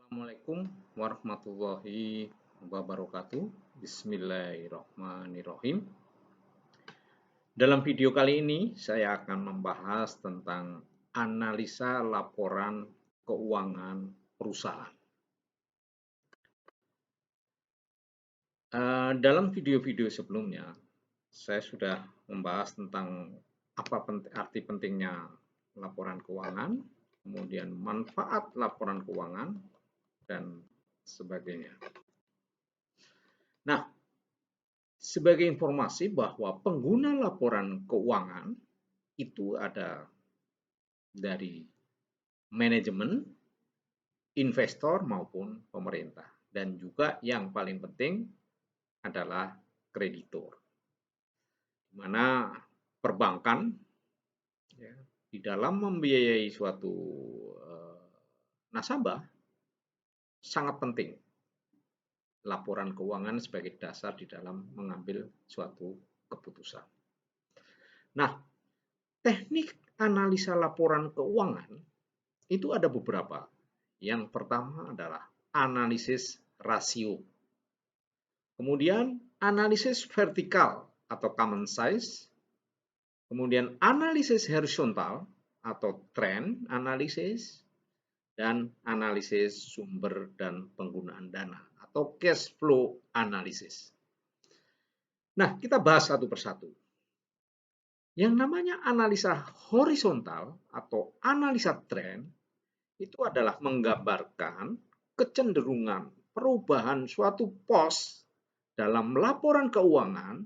Assalamualaikum warahmatullahi wabarakatuh. Bismillahirrahmanirrahim. Dalam video kali ini saya akan membahas tentang analisa laporan keuangan perusahaan. Dalam video-video sebelumnya saya sudah membahas tentang apa arti pentingnya laporan keuangan, kemudian manfaat laporan keuangan, dan sebagainya. Nah, sebagai informasi bahwa pengguna laporan keuangan itu ada dari manajemen, investor maupun pemerintah. Dan juga yang paling penting adalah kreditur. Di mana perbankan ya, di dalam membiayai suatu nasabah sangat penting laporan keuangan sebagai dasar di dalam mengambil suatu keputusan. Nah, teknik analisa laporan keuangan itu ada beberapa. Yang pertama adalah analisis rasio. Kemudian analisis vertikal atau common size. Kemudian analisis horizontal atau trend analisis. Dan analisis sumber dan penggunaan dana atau cash flow analysis. Nah, kita bahas satu persatu. Yang namanya analisa horizontal atau analisa tren itu adalah menggambarkan kecenderungan perubahan suatu pos dalam laporan keuangan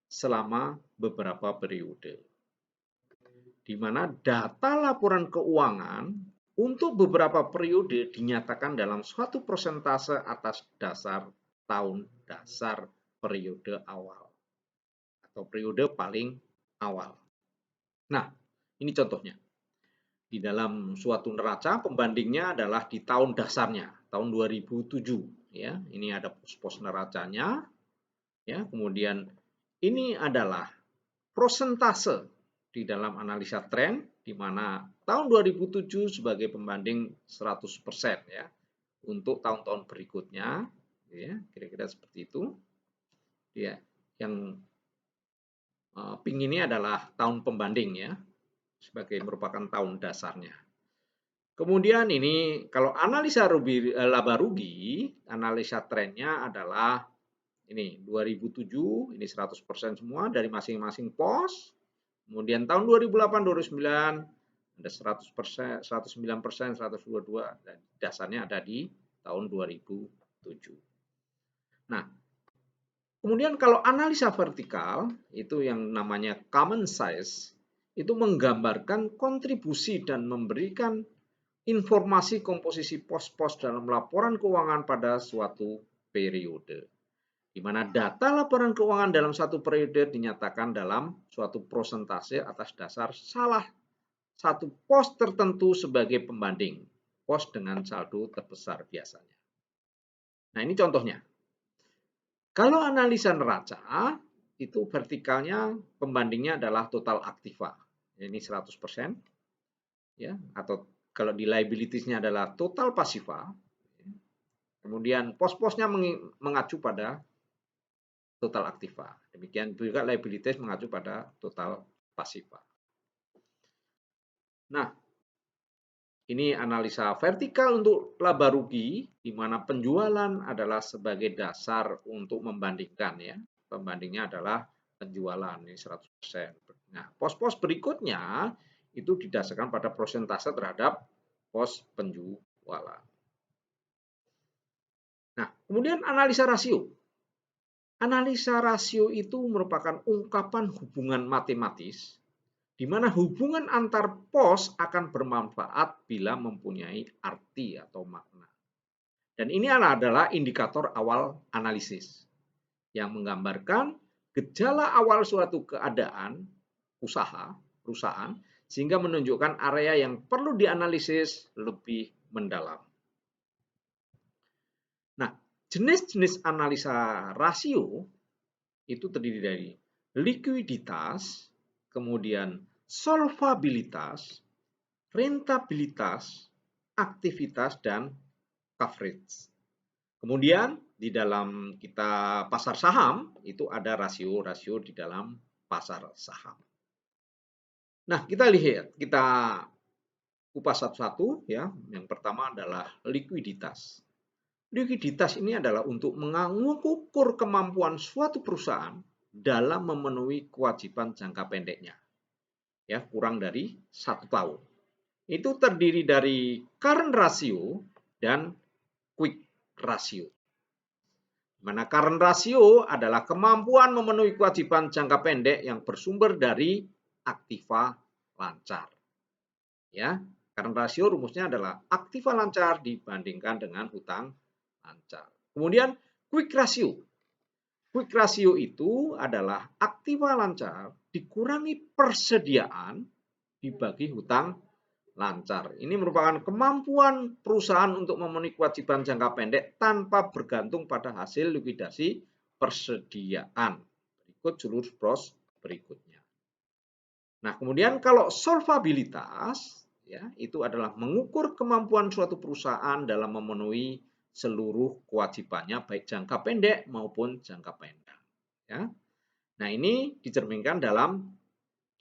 selama beberapa periode. Di mana data laporan keuangan untuk beberapa periode dinyatakan dalam suatu persentase atas dasar tahun dasar periode awal atau periode paling awal. Nah, ini contohnya. Di dalam suatu neraca pembandingnya adalah di tahun dasarnya, tahun 2007 ya. Ini ada pos-pos neracanya ya. Kemudian ini adalah prosentase di dalam analisa tren di mana tahun 2007 sebagai pembanding 100% ya. Untuk tahun-tahun berikutnya ya, kira-kira seperti itu. Ya, yang pink ini adalah tahun pembanding ya, sebagai merupakan tahun dasarnya. Kemudian ini kalau analisa laba rugi, analisa trennya adalah ini 2007, ini 100% semua dari masing-masing pos. Kemudian tahun 2008, 2009 ada 100%, 109%, 122 dan dasarnya ada di tahun 2007. Nah, kemudian kalau analisa vertikal itu yang namanya common size itu menggambarkan kontribusi dan memberikan informasi komposisi pos-pos dalam laporan keuangan pada suatu periode. Di mana data laporan keuangan dalam satu periode dinyatakan dalam suatu prosentase atas dasar salah satu pos tertentu sebagai pembanding. Pos dengan saldo terbesar biasanya. Nah, ini contohnya. Kalau analisa neraca, itu vertikalnya pembandingnya adalah total aktiva. Ini 100%. Ya, atau kalau di liabilities-nya adalah total pasiva. Kemudian pos-posnya mengacu pada total aktiva. Demikian juga liabilities mengacu pada total pasiva. Nah, ini analisa vertikal untuk laba rugi, di mana penjualan adalah sebagai dasar untuk membandingkan ya. Pembandingnya adalah penjualan ini 100%. Nah, pos-pos berikutnya itu didasarkan pada persentase terhadap pos penjualan. Nah, kemudian analisa rasio. Analisa rasio itu merupakan ungkapan hubungan matematis di mana hubungan antar pos akan bermanfaat bila mempunyai arti atau makna. Dan ini adalah indikator awal analisis yang menggambarkan gejala awal suatu keadaan perusahaan sehingga menunjukkan area yang perlu dianalisis lebih mendalam. Nah, jenis-jenis analisa rasio itu terdiri dari likuiditas, kemudian solvabilitas, rentabilitas, aktivitas, dan coverage. Kemudian di dalam kita pasar saham itu ada rasio-rasio di dalam pasar saham. Nah, kita lihat, kita kupas satu-satu ya. Yang pertama adalah likuiditas. Likuiditas ini adalah untuk mengukur kemampuan suatu perusahaan dalam memenuhi kewajiban jangka pendeknya. Ya, kurang dari 1 tahun. Itu terdiri dari current ratio dan quick ratio. Mana current ratio adalah kemampuan memenuhi kewajiban jangka pendek yang bersumber dari aktiva lancar. Ya, current ratio rumusnya adalah aktiva lancar dibandingkan dengan hutang lancar. Kemudian quick ratio. Quick ratio itu adalah aktiva lancar dikurangi persediaan dibagi hutang lancar. Ini merupakan kemampuan perusahaan untuk memenuhi kewajiban jangka pendek tanpa bergantung pada hasil likuidasi persediaan. Berikut jalur pros berikutnya. Nah, kemudian kalau solvabilitas ya, itu adalah mengukur kemampuan suatu perusahaan dalam memenuhi seluruh kewajibannya baik jangka pendek maupun jangka panjang ya. Nah, ini dicerminkan dalam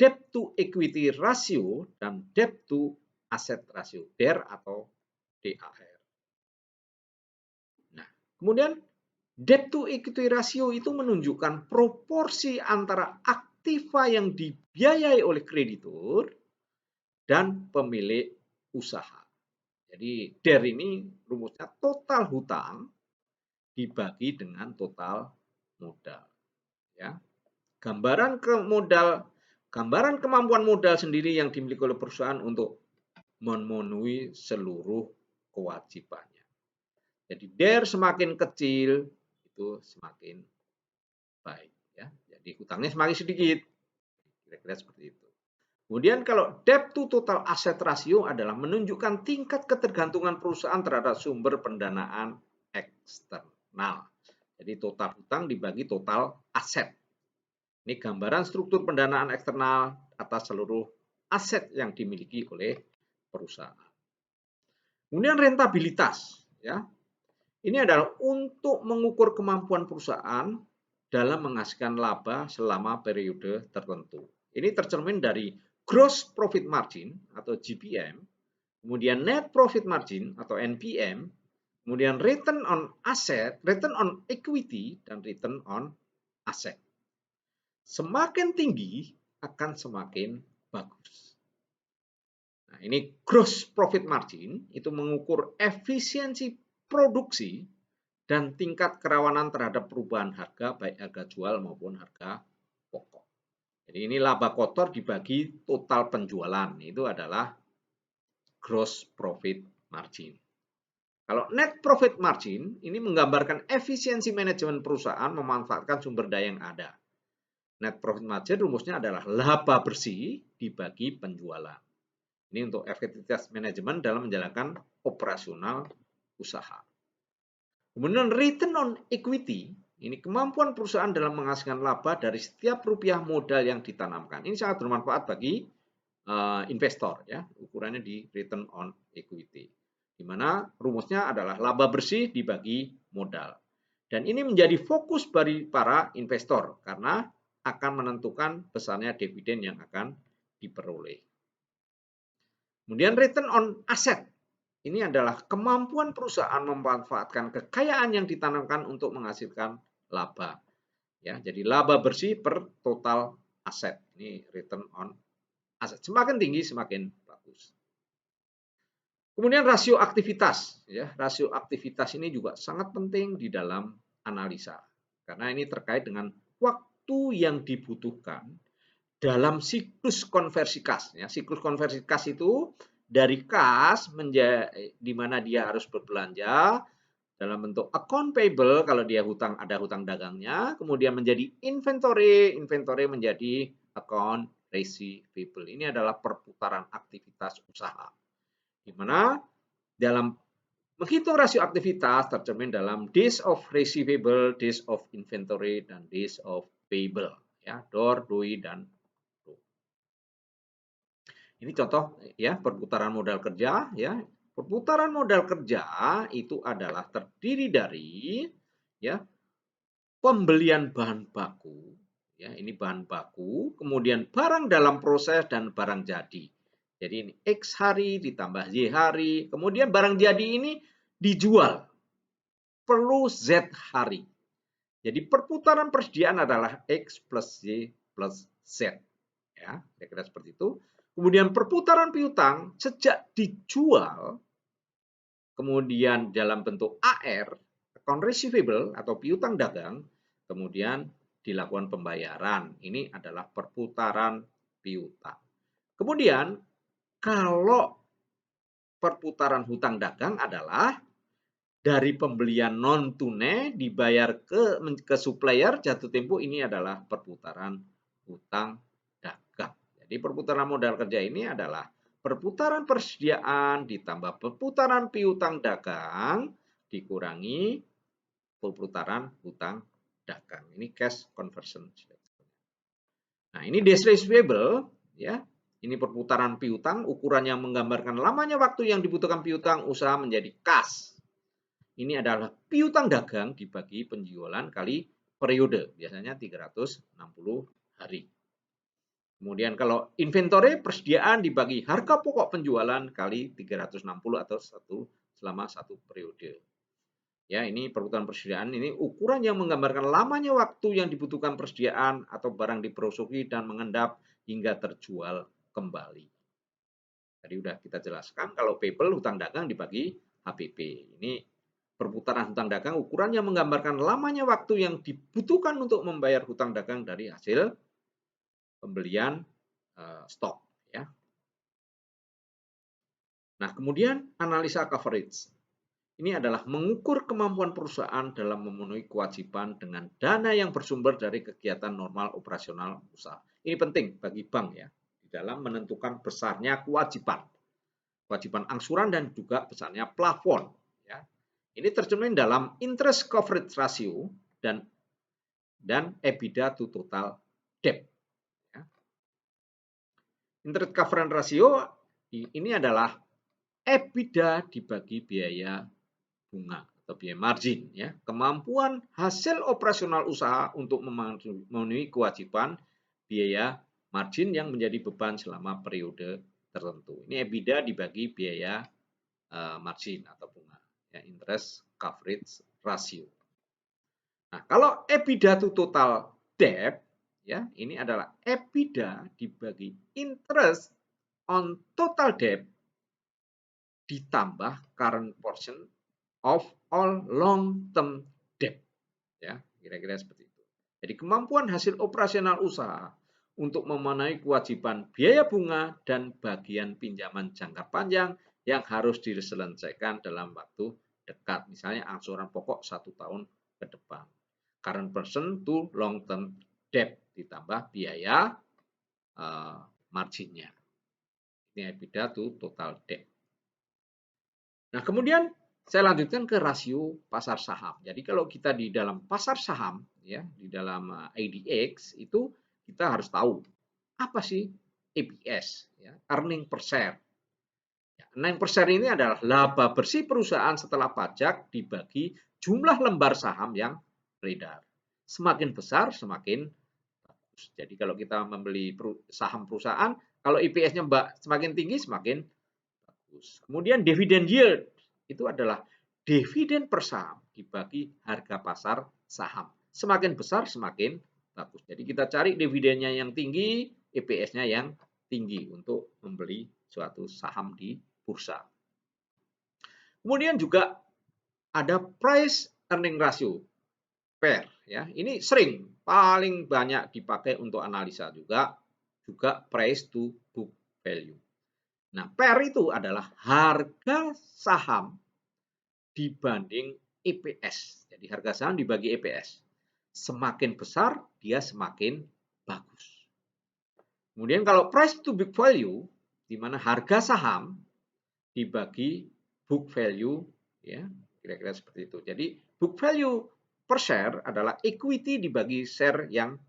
debt to equity ratio dan debt to asset ratio, DER atau DAR. Nah, kemudian debt to equity ratio itu menunjukkan proporsi antara aktiva yang dibiayai oleh kreditur dan pemilik usaha. Jadi DER ini rumusnya total hutang dibagi dengan total modal. Ya. Gambaran kemampuan modal sendiri yang dimiliki oleh perusahaan untuk memenuhi seluruh kewajibannya. Jadi DER semakin kecil itu semakin baik ya. Jadi hutangnya semakin sedikit. Kira-kira seperti itu. Kemudian kalau debt to total asset ratio adalah menunjukkan tingkat ketergantungan perusahaan terhadap sumber pendanaan eksternal. Jadi total hutang dibagi total aset. Ini gambaran struktur pendanaan eksternal atas seluruh aset yang dimiliki oleh perusahaan. Kemudian rentabilitas ya. Ini adalah untuk mengukur kemampuan perusahaan dalam menghasilkan laba selama periode tertentu. Ini tercermin dari gross profit margin atau GPM, kemudian net profit margin atau NPM, kemudian return on asset, return on equity, dan return on asset. Semakin tinggi akan semakin bagus. Nah, ini gross profit margin itu mengukur efisiensi produksi dan tingkat kerawanan terhadap perubahan harga baik harga jual maupun harga pokok. Jadi ini laba kotor dibagi total penjualan, itu adalah gross profit margin. Kalau net profit margin ini menggambarkan efisiensi manajemen perusahaan memanfaatkan sumber daya yang ada. Net profit margin rumusnya adalah laba bersih dibagi penjualan. Ini untuk efektivitas manajemen dalam menjalankan operasional usaha. Kemudian return on equity, ini kemampuan perusahaan dalam menghasilkan laba dari setiap rupiah modal yang ditanamkan. Ini sangat bermanfaat bagi investor ya, ukurannya di return on equity. Di mana rumusnya adalah laba bersih dibagi modal. Dan ini menjadi fokus bagi para investor karena akan menentukan besarnya dividen yang akan diperoleh. Kemudian return on asset. Ini adalah kemampuan perusahaan memanfaatkan kekayaan yang ditanamkan untuk menghasilkan laba. Ya, jadi laba bersih per total aset. Ini return on asset. Semakin tinggi semakin bagus. Kemudian rasio aktivitas. Ya, rasio aktivitas ini juga sangat penting di dalam analisa. Karena ini terkait dengan waktu yang dibutuhkan dalam siklus konversi kas. Ya, siklus konversi kas itu dari kas menjadi di mana dia harus berbelanja dalam bentuk account payable kalau dia ada hutang dagangnya, kemudian menjadi inventory menjadi account receivable. Ini adalah perputaran aktivitas usaha. Di mana dalam menghitung rasio aktivitas tercermin dalam days of receivable, days of inventory, dan days of payable. Ya, DOR, DOI, dan ini contoh ya perputaran modal kerja ya. Perputaran modal kerja itu adalah terdiri dari ya pembelian bahan baku, ya ini bahan baku, kemudian barang dalam proses dan barang jadi. Jadi ini X hari ditambah Y hari, kemudian barang jadi ini dijual perlu Z hari. Jadi perputaran persediaan adalah X plus Y plus Z. Ya, kira-kira seperti itu. Kemudian perputaran piutang sejak dijual, kemudian dalam bentuk AR, account receivable atau piutang dagang, kemudian dilakukan pembayaran. Ini adalah perputaran piutang. Kemudian kalau perputaran hutang dagang adalah dari pembelian non tunai dibayar ke supplier, jatuh tempo ini adalah perputaran hutang dagang. Jadi perputaran modal kerja ini adalah perputaran persediaan ditambah perputaran piutang dagang dikurangi perputaran hutang dagang. Ini cash conversion. Nah, ini days receivable ya. Ini perputaran piutang, ukuran yang menggambarkan lamanya waktu yang dibutuhkan piutang usaha menjadi kas. Ini adalah piutang dagang dibagi penjualan kali periode, biasanya 360 hari. Kemudian kalau inventory persediaan dibagi harga pokok penjualan kali 360 atau selama satu periode. Ya, ini perputaran persediaan ini ukuran yang menggambarkan lamanya waktu yang dibutuhkan persediaan atau barang diproduksi dan mengendap hingga terjual kembali. Tadi udah kita jelaskan kalau payable hutang dagang dibagi HPP. Ini perputaran hutang dagang ukuran yang menggambarkan lamanya waktu yang dibutuhkan untuk membayar hutang dagang dari hasil pembelian stok. Ya. Nah, kemudian analisa coverage. Ini adalah mengukur kemampuan perusahaan dalam memenuhi kewajiban dengan dana yang bersumber dari kegiatan normal operasional usaha. Ini penting bagi bank ya, di dalam menentukan besarnya kewajiban angsuran dan juga besarnya plafon. Ya. Ini tercermin dalam interest coverage ratio dan EBITDA to total debt. Ya. Interest coverage ratio ini adalah EBITDA dibagi biaya bunga atau biaya margin. Ya. Kemampuan hasil operasional usaha untuk memenuhi kewajiban biaya margin yang menjadi beban selama periode tertentu. Ini EBITDA dibagi biaya margin atau bunga. Ya, interest coverage ratio. Nah, kalau EBITDA to total debt, ya ini adalah EBITDA dibagi interest on total debt ditambah current portion of all long-term debt. Ya, kira-kira seperti itu. Jadi kemampuan hasil operasional usaha untuk memenuhi kewajiban biaya bunga dan bagian pinjaman jangka panjang yang harus diselesaikan dalam waktu dekat. Misalnya angsuran pokok 1 tahun ke depan. Current portion to long-term debt ditambah biaya marginnya. Ini EBITDA to total debt. Nah, kemudian saya lanjutkan ke rasio pasar saham. Jadi kalau kita di dalam pasar saham, ya di dalam ADX itu kita harus tahu apa sih EPS, ya, earning per share. Ya, earning per share ini adalah laba bersih perusahaan setelah pajak dibagi jumlah lembar saham yang beredar. Semakin besar, semakin bagus. Jadi kalau kita membeli saham perusahaan, kalau EPS-nya semakin tinggi, semakin bagus. Kemudian dividend yield itu adalah dividen per saham dibagi harga pasar saham. Semakin besar semakin bagus. Jadi kita cari dividennya yang tinggi, EPS-nya yang tinggi untuk membeli suatu saham di bursa. Kemudian juga ada price earning ratio, PER ya. Ini sering paling banyak dipakai untuk analisa juga price to book value. Nah, PER itu adalah harga saham dibanding EPS. Jadi harga saham dibagi EPS. Semakin besar, dia semakin bagus. Kemudian kalau price to book value, di mana harga saham dibagi book value, ya kira-kira seperti itu. Jadi book value per share adalah equity dibagi share yang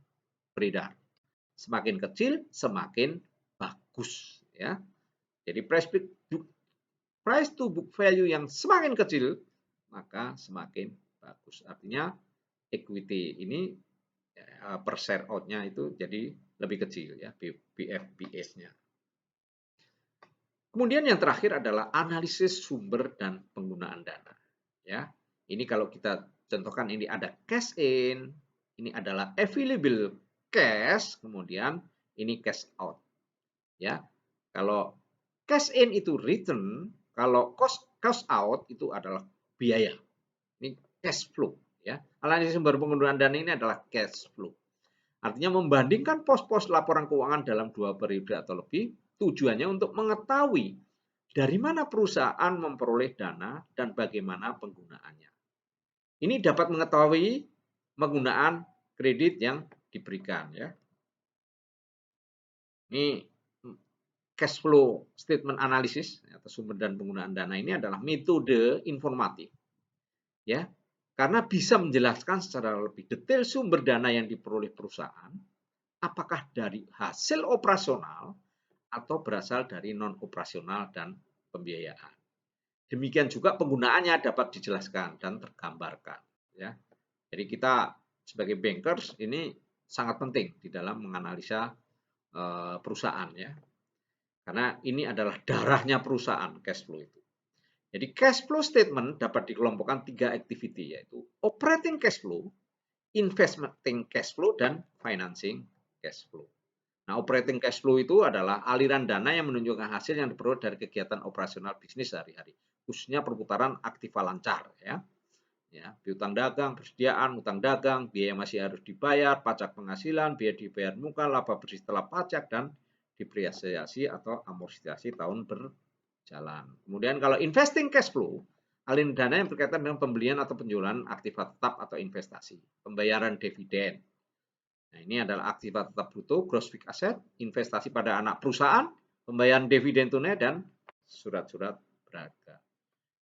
beredar. Semakin kecil, semakin bagus. Ya. Jadi price price to book value yang semakin kecil, maka semakin bagus. Artinya equity ini per share out-nya itu jadi lebih kecil ya, BFBS-nya. Kemudian yang terakhir adalah analisis sumber dan penggunaan dana. Ya, ini kalau kita contohkan ini ada cash in, ini adalah available cash, kemudian ini cash out. Ya, kalau cash in itu return, kalau cost out itu adalah biaya. Ini cash flow. Ya, analisis sumber penggunaan dana ini adalah cash flow. Artinya membandingkan pos-pos laporan keuangan dalam 2 periode atau lebih, tujuannya untuk mengetahui dari mana perusahaan memperoleh dana dan bagaimana penggunaannya. Ini dapat mengetahui penggunaan kredit yang diberikan ya. Ini cash flow statement analysis atau sumber dan penggunaan dana ini adalah metode informatif. Ya. Karena bisa menjelaskan secara lebih detail sumber dana yang diperoleh perusahaan, apakah dari hasil operasional atau berasal dari non operasional dan pembiayaan. Demikian juga penggunaannya dapat dijelaskan dan tergambarkan. Ya. Jadi kita sebagai bankers ini sangat penting di dalam menganalisa perusahaan ya. Karena ini adalah darahnya perusahaan cash flow itu. Jadi cash flow statement dapat dikelompokkan 3 activity yaitu operating cash flow, investing cash flow, dan financing cash flow. Nah, operating cash flow itu adalah aliran dana yang menunjukkan hasil yang diperoleh dari kegiatan operasional bisnis sehari-hari, khususnya perputaran aktiva lancar ya. Ya, piutang dagang, persediaan, utang dagang, biaya masih harus dibayar, pajak penghasilan, biaya dibayar muka, laba bersih setelah pajak, dan depresiasi atau amortisasi tahun berjalan. Kemudian kalau investing cash flow, aliran dana yang berkaitan dengan pembelian atau penjualan aktiva tetap atau investasi, pembayaran dividen. Nah, ini adalah aktiva tetap bruto, gross fixed asset, investasi pada anak perusahaan, pembayaran dividen tunai, dan surat-surat berharga.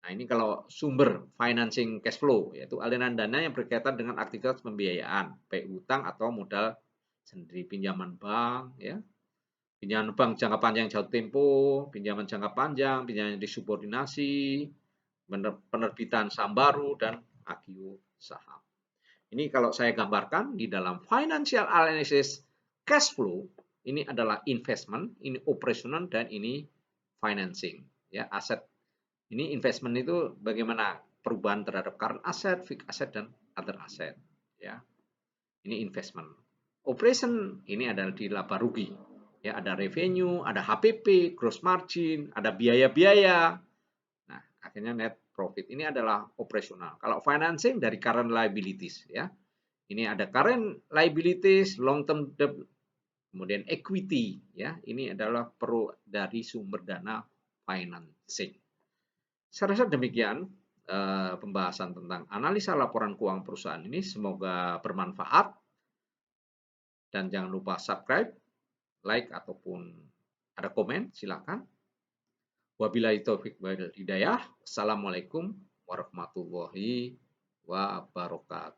Nah, ini kalau sumber financing cash flow, yaitu aliran dana yang berkaitan dengan aktivitas pembiayaan, baik utang atau modal sendiri, pinjaman bank, ya, pinjaman bank jangka panjang jauh tempo, pinjaman jangka panjang, pinjaman disubordinasi, penerbitan saham baru, dan agio saham. Ini kalau saya gambarkan di dalam financial analysis cash flow, ini adalah investment, ini operational, dan ini financing, ya, aset. Ini investment itu bagaimana perubahan terhadap current asset, fixed asset, dan other asset. Ya, ini investment. Operation ini adalah di laba rugi. Ya, ada revenue, ada HPP, gross margin, ada biaya-biaya. Nah, akhirnya net profit. Ini adalah operasional. Kalau financing dari current liabilities, ya. Ini ada current liabilities, long term debt, kemudian equity, ya. Ini adalah dari sumber dana financing. Saya rasa demikian pembahasan tentang analisa laporan keuangan perusahaan ini. Semoga bermanfaat. Dan jangan lupa subscribe, like, ataupun ada komen, silakan. Wabillahi taufik wal hidayah. Assalamualaikum warahmatullahi wabarakatuh.